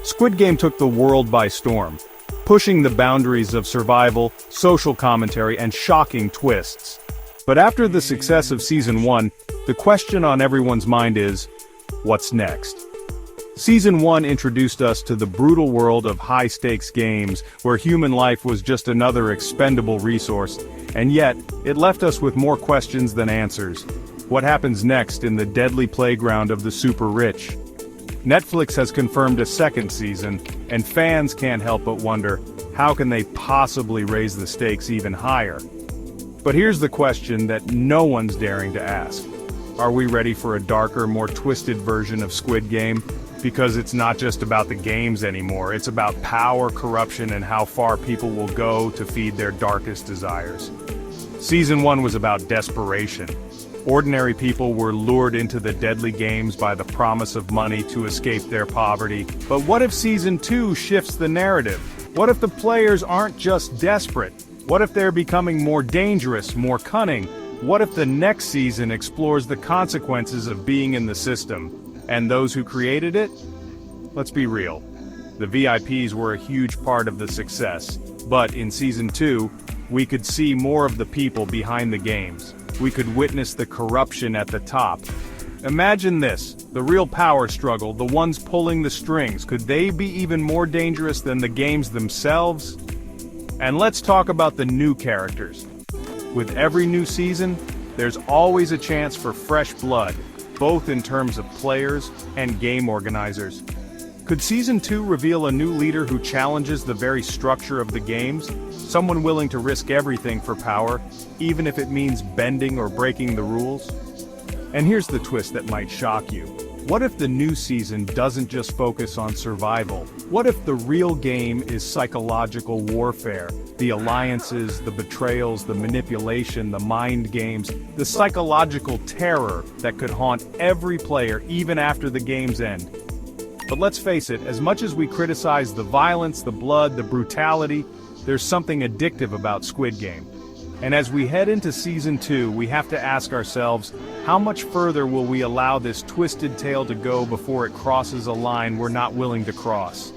Squid Game took the world by storm, pushing the boundaries of survival, social commentary, and shocking twists. But after the success of Season 1, the question on everyone's mind is, what's next? Season 1 introduced us to the brutal world of high-stakes games, where human life was just another expendable resource, and yet, it left us with more questions than answers. What happens next in the deadly playground of the super-rich? Netflix has confirmed a second season, and fans can't help but wonder, how can they possibly raise the stakes even higher? But here's the question that no one's daring to ask. Are we ready for a darker, more twisted version of Squid Game? Because it's not just about the games anymore, it's about power, corruption, and how far people will go to feed their darkest desires. Season 1 was about desperation. Ordinary people were lured into the deadly games by the promise of money to escape their poverty. But what if Season 2 shifts the narrative? What if the players aren't just desperate? What if they're becoming more dangerous, more cunning? What if the next season explores the consequences of being in the system? And those who created it? Let's be real. The VIPs were a huge part of the success. But in Season 2, we could see more of the people behind the games. We could witness the corruption at the top. Imagine this, the real power struggle, the ones pulling the strings. Could they be even more dangerous than the games themselves? And let's talk about the new characters. With every new season, there's always a chance for fresh blood, both in terms of players and game organizers. Could Season 2 reveal a new leader who challenges the very structure of the games? Someone willing to risk everything for power, even if it means bending or breaking the rules? And here's the twist that might shock you. What if the new season doesn't just focus on survival? What if the real game is psychological warfare? The alliances, the betrayals, the manipulation, the mind games, the psychological terror that could haunt every player even after the game's end. But let's face it, as much as we criticize the violence, the blood, the brutality, there's something addictive about Squid Game. And as we head into Season 2, we have to ask ourselves, how much further will we allow this twisted tale to go before it crosses a line we're not willing to cross?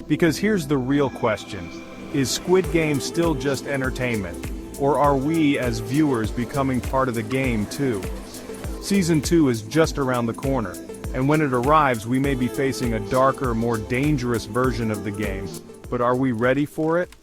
Because here's the real question. Is Squid Game still just entertainment? Or are we, as viewers, becoming part of the game too? Season 2 is just around the corner, and when it arrives, we may be facing a darker, more dangerous version of the game. But are we ready for it?